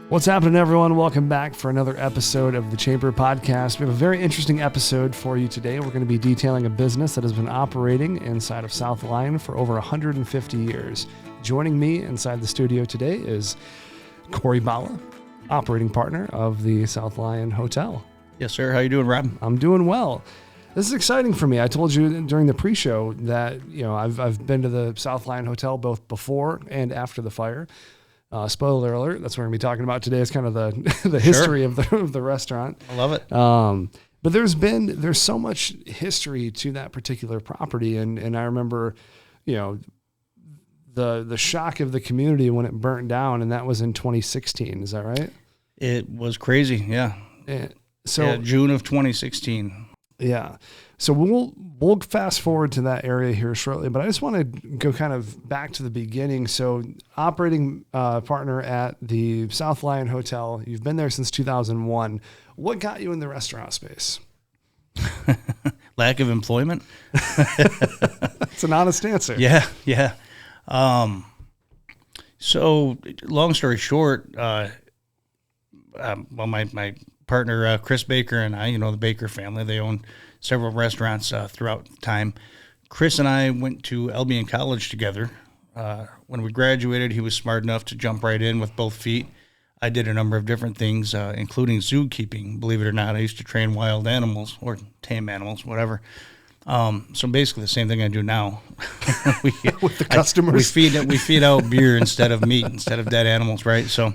What's happening, everyone? Welcome back for another episode of the Chamber Podcast. We have a very interesting episode for you today. We're going to be detailing a business that has been operating inside of South Lyon for over 150 years. Joining me inside the studio today is Corry Bala, operating partner of the South Lyon Hotel. Yes, sir. How you doing, Rob? I'm doing well. This is exciting for me. I told you during the pre-show that I've been to the South Lyon Hotel both before and after the fire. Spoiler alert, that's what we're going to be talking about today is kind of the history of the restaurant. I love it. But there's so much history to that particular property. And I remember, the shock of the community when it burnt down, and that was in 2016. Is that right? It was crazy. Yeah. June of 2016. Yeah. So we'll fast forward to that area here shortly, but I just want to go kind of back to the beginning. So operating partner at the South Lyon Hotel, you've been there since 2001. What got you in the restaurant space? Lack of employment. It's an honest answer. Yeah. So long story short, my partner, Chris Baker, and I, the Baker family, they own several restaurants throughout time. Chris and I went to Albion College together. When we graduated, he was smart enough to jump right in with both feet. I did a number of different things, including zookeeping. Believe it or not, I used to train wild animals or tame animals, whatever. So basically the same thing I do now. With the customers. We feed out beer instead of meat, instead of dead animals, right? So,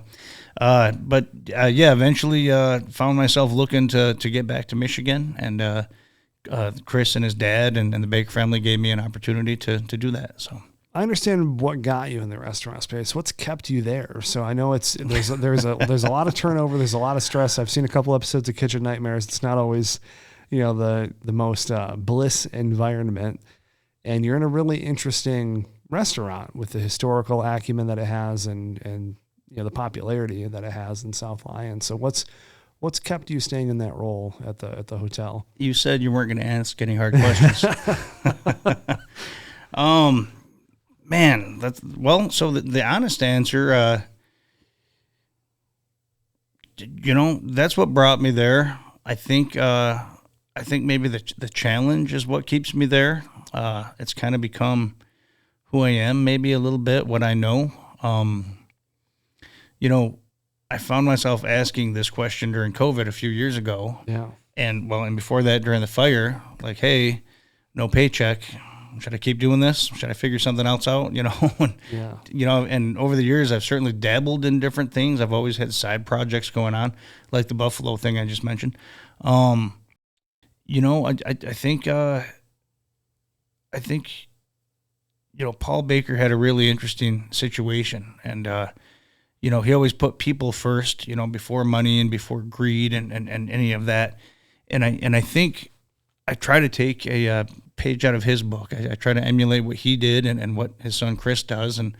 eventually found myself looking to get back to Michigan, and Chris and his dad and the Baker family gave me an opportunity to do that. So I understand what got you in the restaurant space. What's kept you there? So I know there's a lot of turnover. There's a lot of stress. I've seen a couple episodes of Kitchen Nightmares. It's not always, the most bliss environment. And you're in a really interesting restaurant with the historical acumen that it has and the popularity that it has in South Lyon. So what's kept you staying in that role at the hotel? You said you weren't going to ask any hard questions. So the honest answer, that's what brought me there. I think maybe the challenge is what keeps me there. It's kind of become who I am, maybe a little bit, what I know. I found myself asking this question during COVID a few years ago. Yeah. And before that, during the fire, like, hey, no paycheck. Should I keep doing this? Should I figure something else out? And over the years, I've certainly dabbled in different things. I've always had side projects going on, like the Buffalo thing I just mentioned. I think Paul Baker had a really interesting situation, and he always put people first, before money and before greed and any of that. And I think I try to take a page out of his book. I try to emulate what he did and what his son Chris does. And,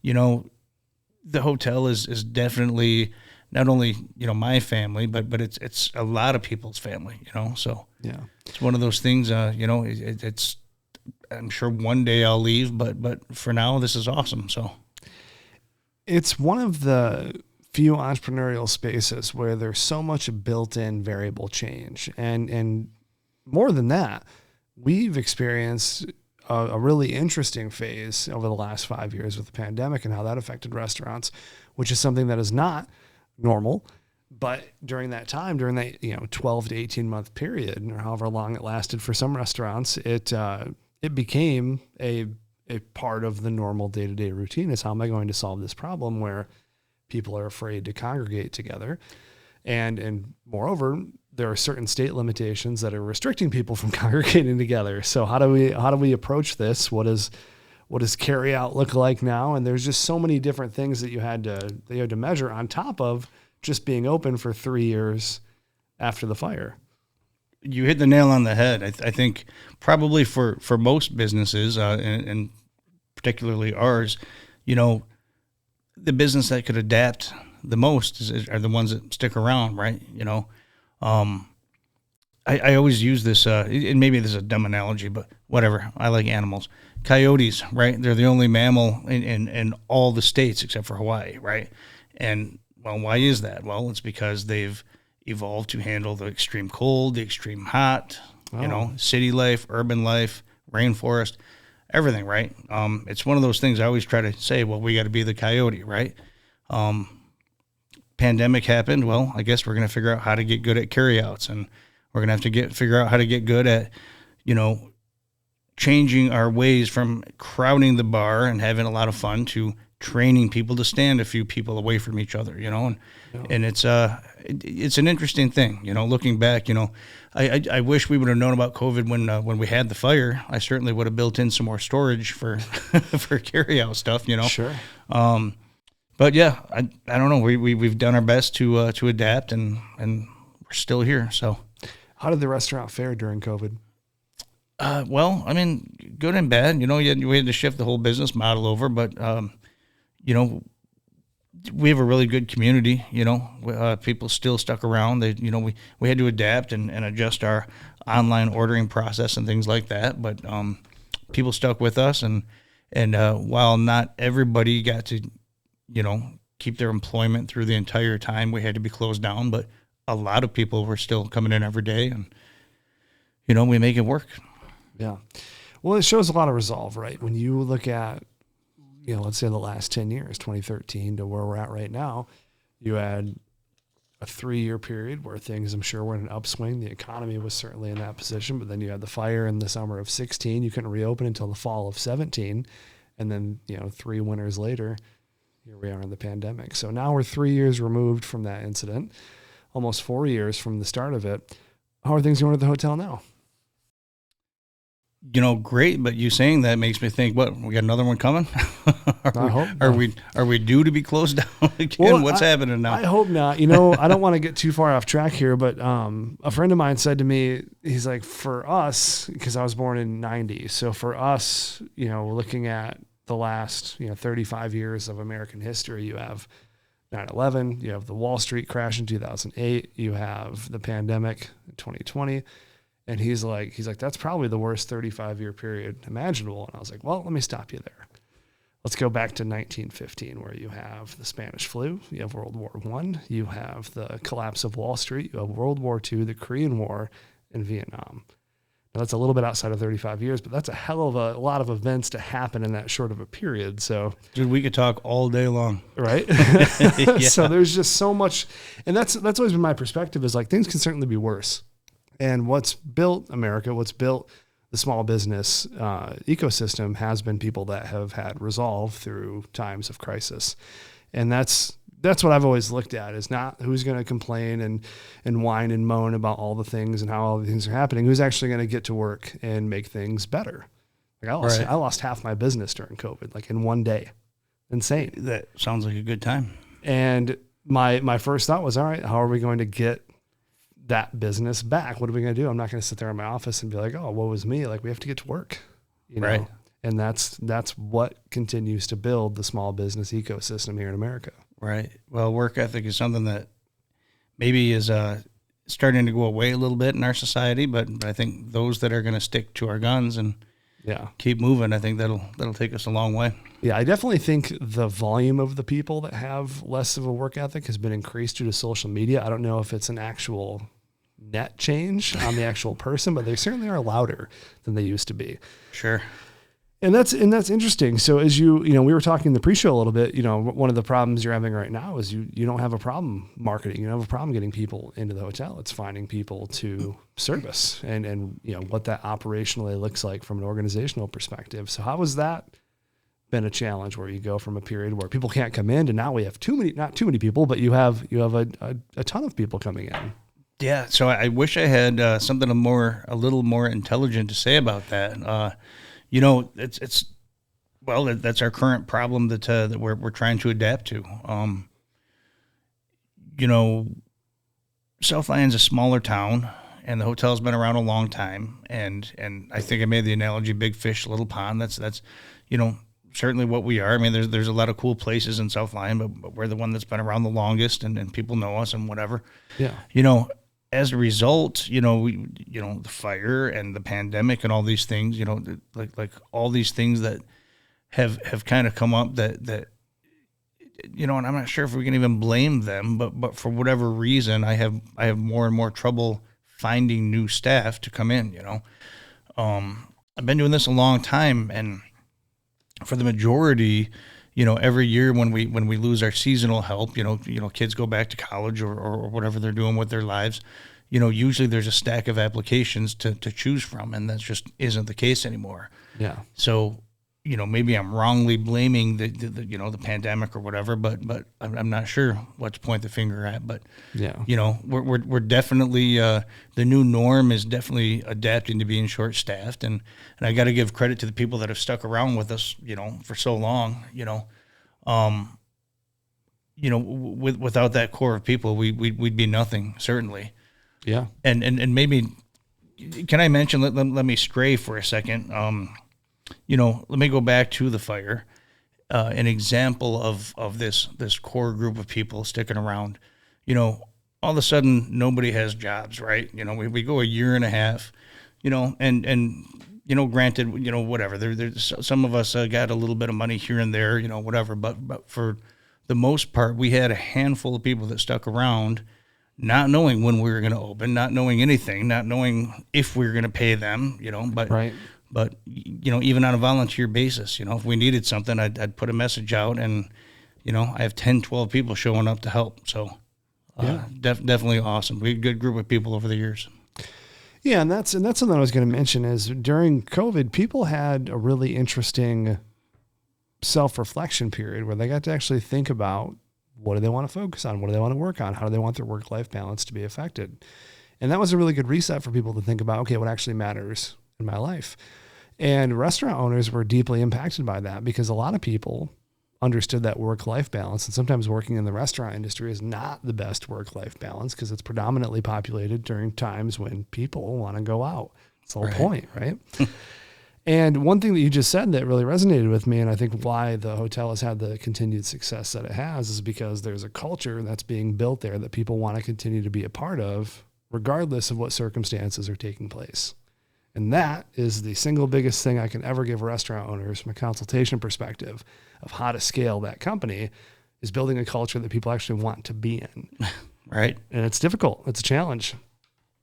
the hotel is definitely not only, my family, but it's a lot of people's family, so yeah, it's one of those things, it's, I'm sure one day I'll leave, but for now this is awesome. So it's one of the few entrepreneurial spaces where there's so much built-in variable change. And more than that, we've experienced a really interesting phase over the last 5 years with the pandemic and how that affected restaurants, which is something that is not normal. But during that time, during that 12 to 18 month period, or however long it lasted for some restaurants, it became a part of the normal day-to-day routine. Is how am I going to solve this problem where people are afraid to congregate together, and moreover, there are certain state limitations that are restricting people from congregating together. So how do we approach this? What does carry out look like now? And there's just so many different things that you had to measure on top of just being open for 3 years after the fire. You hit the nail on the head. I think probably for most businesses, and particularly ours, the business that could adapt the most are the ones that stick around, right? I always use this, and maybe this is a dumb analogy, but whatever. I like animals. Coyotes, right? They're the only mammal in all the states except for Hawaii, right? And Well, why is that? Well, it's because they've evolved to handle the extreme cold, the extreme hot, city life, urban life, rainforest, everything, right? It's one of those things I always try to say, well, we got to be the coyote, right? Pandemic happened. Well, I guess we're going to figure out how to get good at carryouts, and we're going to have to figure out how to get good at, changing our ways from crowding the bar and having a lot of fun to training people to stand a few people away from each other, and it's an interesting thing, looking back, I wish we would have known about COVID when we had the fire. I certainly would have built in some more storage for, for carry out stuff, Sure. But yeah, I don't know. We've done our best to adapt and we're still here. So How did the restaurant fare during COVID? well, I mean, good and bad. We had to shift the whole business model over, but we have a really good community. People still stuck around. We had to adapt and adjust our online ordering process and things like that. But people stuck with us, and while not everybody got to keep their employment through the entire time we had to be closed down, but a lot of people were still coming in every day, and we make it work. Yeah. Well, it shows a lot of resolve, right? When you look at, let's say the last 10 years, 2013 to where we're at right now, you had a 3-year period where things, I'm sure, were in an upswing. The economy was certainly in that position, but then you had the fire in the summer of 16. You couldn't reopen until the fall of 17. And then, 3 winters later, here we are in the pandemic. So now we're 3 years removed from that incident, almost 4 years from the start of it. How are things going at the hotel now? Great, but you saying that makes me think, what, we got another one coming? Are we due to be closed down again? Well, What's happening now? I hope not. I don't want to get too far off track here, but a friend of mine said to me, he's like, for us, because I was born in 90, so for us, looking at the last 35 years of American history, you have 9/11, you have the Wall Street crash in 2008, you have the pandemic in 2020. And he's like, that's probably the worst 35-year period imaginable. And I was like, well, let me stop you there. Let's go back to 1915, where you have the Spanish flu, you have World War I, you have the collapse of Wall Street, you have World War II, the Korean War, and Vietnam. Now, that's a little bit outside of 35 years, but that's a hell of a lot of events to happen in that short of a period. So, dude, we could talk all day long, right? Yeah. So there's just so much, and that's always been my perspective, is like things can certainly be worse. And what's built America, what's built the small business ecosystem has been people that have had resolve through times of crisis. And that's what I've always looked at, is not who's going to complain and whine and moan about all the things and how all the things are happening, who's actually going to get to work and make things better. Like I lost half my business during COVID, like in one day. Insane. That sounds like a good time. And my first thought was, all right, how are we going to get that business back? What are we going to do? I'm not going to sit there in my office and be like, oh, woe is me. Like, we have to get to work, Right. And that's what continues to build the small business ecosystem here in America. Right. Well, work ethic is something that maybe is starting to go away a little bit in our society, but I think those that are going to stick to our guns and keep moving, I think that'll take us a long way. Yeah, I definitely think the volume of the people that have less of a work ethic has been increased due to social media. I don't know if it's an actual net change on the actual person, but they certainly are louder than they used to be. Sure. And that's interesting. So as we were talking in the pre-show a little bit, one of the problems you're having right now is you don't have a problem marketing. You don't have a problem getting people into the hotel. It's finding people to service and what that operationally looks like from an organizational perspective. So how has that been a challenge, where you go from a period where people can't come in to now we have not too many people, but you have a ton of people coming in? Yeah. So I wish I had something a little more intelligent to say about that. That's our current problem that we're trying to adapt to. South Lyon's a smaller town, and the hotel's been around a long time. And I think I made the analogy, big fish, little pond. That's certainly what we are. I mean, there's a lot of cool places in South Lyon, but we're the one that's been around the longest, and people know us and whatever. Yeah. As a result, the fire and the pandemic and all these things, like all these things that have kind of come up that and I'm not sure if we can even blame them, but for whatever reason, I have more and more trouble finding new staff to come in. I've been doing this a long time, and for the majority, every year when we lose our seasonal help, kids go back to college or whatever they're doing with their lives, usually there's a stack of applications to choose from, and that just isn't the case anymore. Yeah. So, maybe I'm wrongly blaming the pandemic or whatever, but I'm not sure what to point the finger at. But yeah, we're definitely the new norm is definitely adapting to being short staffed, and I got to give credit to the people that have stuck around with us, for so long. Without that core of people, we'd be nothing, certainly. Yeah. And maybe, can I mention, let me stray for a second. Let me go back to the fire. An example of this core group of people sticking around, all of a sudden nobody has jobs, right? We go a year and a half, and granted, whatever, there's some of us got a little bit of money here and there, whatever, but for the most part, we had a handful of people that stuck around, not knowing when we were going to open, not knowing anything, not knowing if we were going to pay them, but right. But, even on a volunteer basis, if we needed something, I'd put a message out, and, I have 10, 12 people showing up to help. So yeah, definitely awesome. We had a good group of people over the years. Yeah. And that's something I was going to mention is during COVID, people had a really interesting self-reflection period where they got to actually think about what do they want to focus on? What do they want to work on? How do they want their work-life balance to be affected? And that was a really good reset for people to think about, okay, what actually matters in my life? And restaurant owners were deeply impacted by that because a lot of people understood that work-life balance, and sometimes working in the restaurant industry is not the best work-life balance because it's predominantly populated during times when people want to go out. It's the whole point, right? And one thing that you just said that really resonated with me, and I think why the hotel has had the continued success that it has, is because there's a culture that's being built there that people want to continue to be a part of, regardless of what circumstances are taking place. And that is the single biggest thing I can ever give restaurant owners from a consultation perspective of how to scale that company, is building a culture that people actually want to be in. Right. And it's difficult. It's a challenge.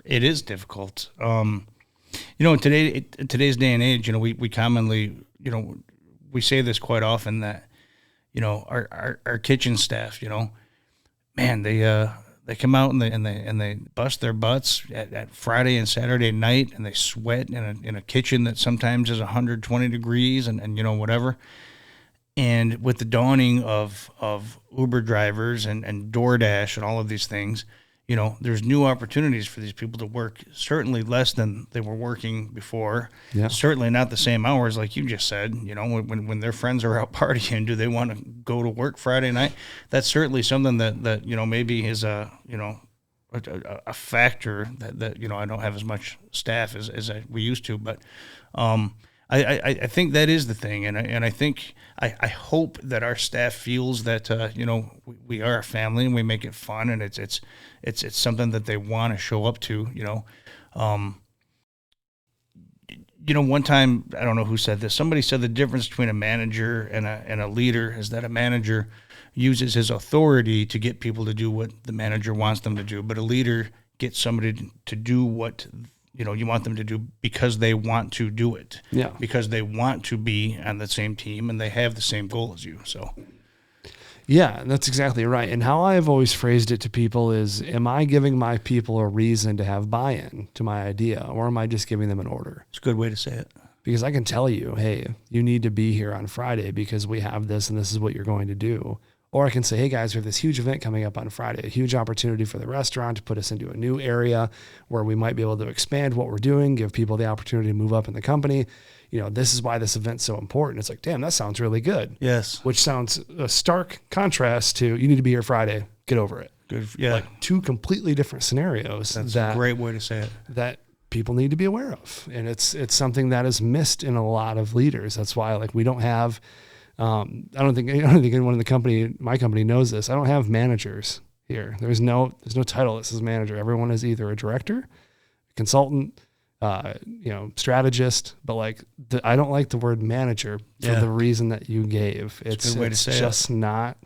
It is difficult. In today's day and age, we commonly, we say this quite often that, our kitchen staff, man, they come out and they bust their butts at Friday and Saturday night, and they sweat in a kitchen that sometimes is 120 degrees and whatever. And with the dawning of Uber drivers and DoorDash and all of these things, there's new opportunities for these people to work, certainly less than they were working before. Yeah. Certainly not the same hours like you just said. When their friends are out partying, do they want to go to work Friday night? That's certainly something that maybe is a factor that I don't have as much staff as we used to, but I think that is the thing, and I think I hope that our staff feels that we are a family and we make it fun, and it's something that they want to show up to. One time, I don't know who said this. Somebody said the difference between a manager and a leader is that a manager uses his authority to get people to do what the manager wants them to do, but a leader gets somebody to do what you want them to do because they want to do it. Yeah. Because they want to be on the same team and they have the same goal as you. So. Yeah, that's exactly right. And how I have always phrased it to people is, am I giving my people a reason to have buy-in to my idea, or am I just giving them an order? It's a good way to say it. Because I can tell you, hey, you need to be here on Friday because we have this and this is what you're going to do. Or I can say, hey guys, we have this huge event coming up on Friday, a huge opportunity for the restaurant to put us into a new area where we might be able to expand what we're doing, give people the opportunity to move up in the company. This is why this event's so important. It's like, damn, that sounds really good. Yes. Which sounds a stark contrast to, you need to be here Friday, get over it. Good. Yeah. Like two completely different scenarios. That's a great way to say it. That people need to be aware of. And it's something that is missed in a lot of leaders. That's why we don't have, I don't think anyone in my company knows this. I don't have managers here. There's no title that says manager. Everyone is either a director, a consultant, strategist, but I don't like the word manager for the reason that you gave. It's a good way to say just it. not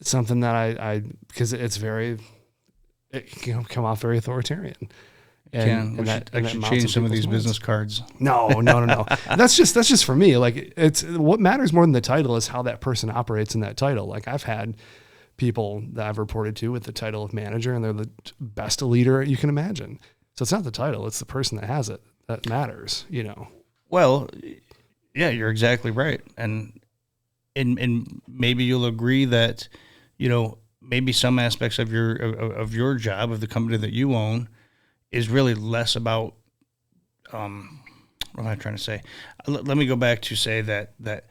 It's something that I because it can come off very authoritarian. I should change some of these business cards. No. That's just for me. Like, it's what matters more than the title is how that person operates in that title. Like, I've had people that I've reported to with the title of manager, and they're the best leader you can imagine. So it's not the title, it's the person that has it that matters, you know? Well, yeah, you're exactly right. And maybe you'll agree that, you know, maybe some aspects of your job, of the company that you own, is really less about, what am I trying to say? Let me go back to say that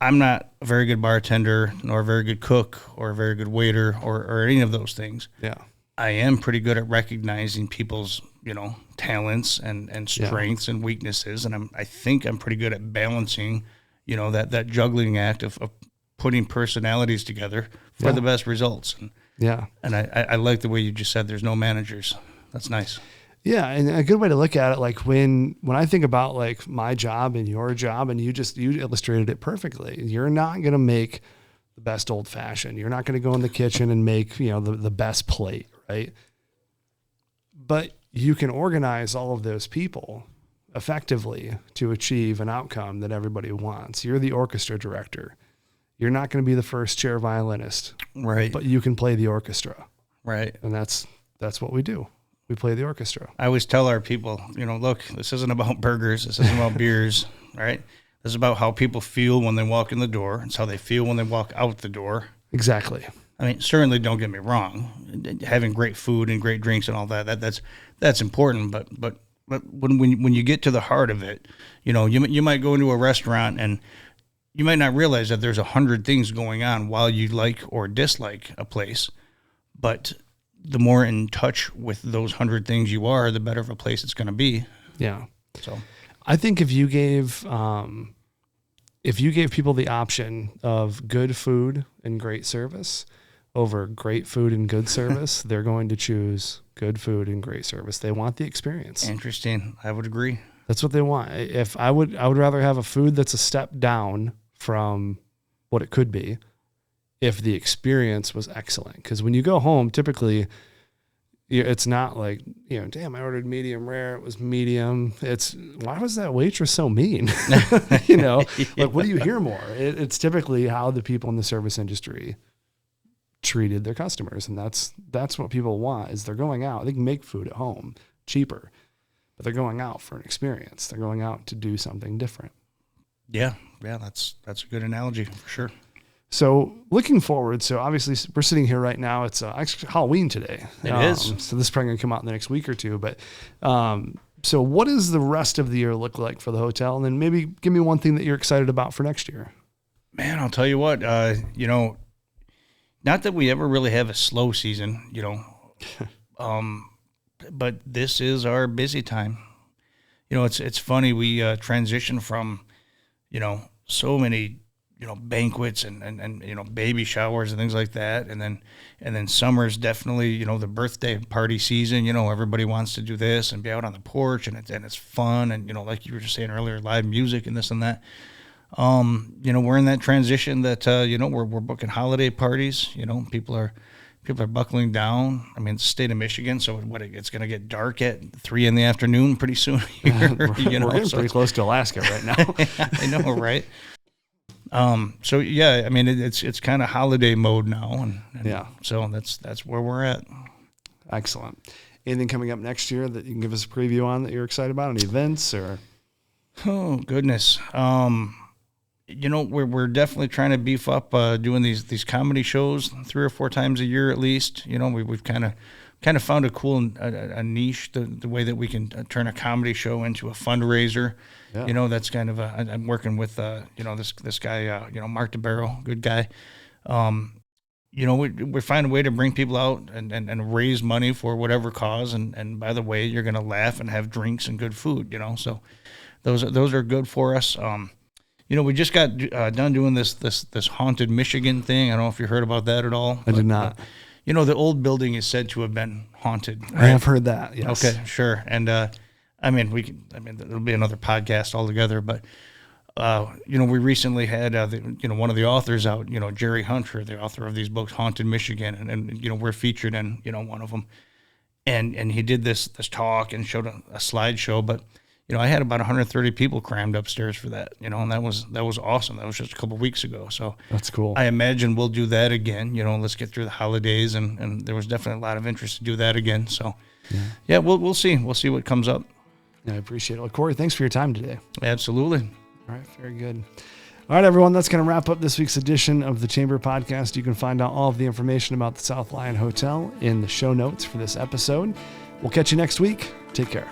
I'm not a very good bartender, nor a very good cook, or a very good waiter, or any of those things. Yeah. I am pretty good at recognizing people's, you know, talents and strengths and weaknesses. And I think I'm pretty good at balancing, you know, that juggling act of putting personalities together for the best results. And I like the way you just said there's no managers. That's nice. Yeah, and a good way to look at it, like when I think about like my job and your job, and you illustrated it perfectly. You're not going to make the best old fashioned. You're not going to go in the kitchen and make, you know, the best plate, right? But you can organize all of those people effectively to achieve an outcome that everybody wants. You're the orchestra director. You're not going to be the first chair violinist, right? But you can play the orchestra, right? And that's what we do. We play the orchestra. I always tell our people, you know, look, this isn't about burgers. This isn't about beers, right? This is about how people feel when they walk in the door. It's how they feel when they walk out the door. Exactly. I mean, certainly don't get me wrong. Having great food and great drinks and all that's important. But when you get to the heart of it, you know, you might go into a restaurant and you might not realize that there's 100 things going on while you like or dislike a place, but the more in touch with those 100 things you are, the better of a place it's going to be. Yeah. So I think if you gave people the option of good food and great service over great food and good service, they're going to choose good food and great service. They want the experience. Interesting. I would agree. That's what they want. If I would rather have a food that's a step down from what it could be if the experience was excellent. Because when you go home, typically it's not like, you know, damn, I ordered medium rare. It was medium. It's, why was that waitress so mean? You know, like, what do you hear more? It's typically how the people in the service industry treated their customers. And that's what people want is they're going out. They can make food at home cheaper, but they're going out for an experience. They're going out to do something different. Yeah. Yeah. That's a good analogy for sure. So looking forward, so obviously we're sitting here right now. It's actually Halloween today. It is. So this is probably going to come out in the next week or two. But so what does the rest of the year look like for the hotel? And then maybe give me one thing that you're excited about for next year. Man, I'll tell you what, you know, not that we ever really have a slow season, you know, but this is our busy time. You know, it's funny. We transition from, you know, so many, you know, banquets and you know, baby showers and things like that. And then summer's definitely, you know, the birthday party season. You know, everybody wants to do this and be out on the porch and it's fun. And, you know, like you were just saying earlier, live music and this and that. You know, we're in that transition that, you know, we're booking holiday parties. You know, people are buckling down. I mean, it's the state of Michigan, so it's going to get dark at 3 p.m. pretty soon here. You know, we're getting pretty close to Alaska right now. I know, right? So yeah, I mean, it's kind of holiday mode now, and yeah. So that's where we're at. Excellent. Anything coming up next year that you can give us a preview on that you're excited about? Any events or? Oh goodness. You know, we're definitely trying to beef up doing these comedy shows 3 or 4 times a year at least. You know, we've kind of found a cool a niche, the way that we can turn a comedy show into a fundraiser. Yeah. You know, that's kind of I'm working with you know, this guy, you know, Mark DeBarrow, good guy. You know, we find a way to bring people out and raise money for whatever cause. And by the way, you're going to laugh and have drinks and good food, you know, so those are good for us. You know, we just got done doing this haunted Michigan thing. I don't know if you heard about that at all. I did not. You know, the old building is said to have been haunted. Right? I have heard that. Yes. Okay, sure. And I mean, it'll be another podcast altogether. But We recently had, one of the authors out, Jerry Hunter, the author of these books, Haunted Michigan. And we're featured in, one of them. And he did this talk and showed a slideshow, but I had about 130 people crammed upstairs for that, and that was awesome. That was just a couple of weeks ago. So that's cool. I imagine we'll do that again. Let's get through the holidays, and there was definitely a lot of interest to do that again. So yeah, we'll see. We'll see what comes up. I appreciate it. Well, Corry, thanks for your time today. Absolutely. All right, very good. All right, everyone, that's going to wrap up this week's edition of the Chamber Podcast. You can find out all of the information about the South Lyon Hotel in the show notes for this episode. We'll catch you next week. Take care.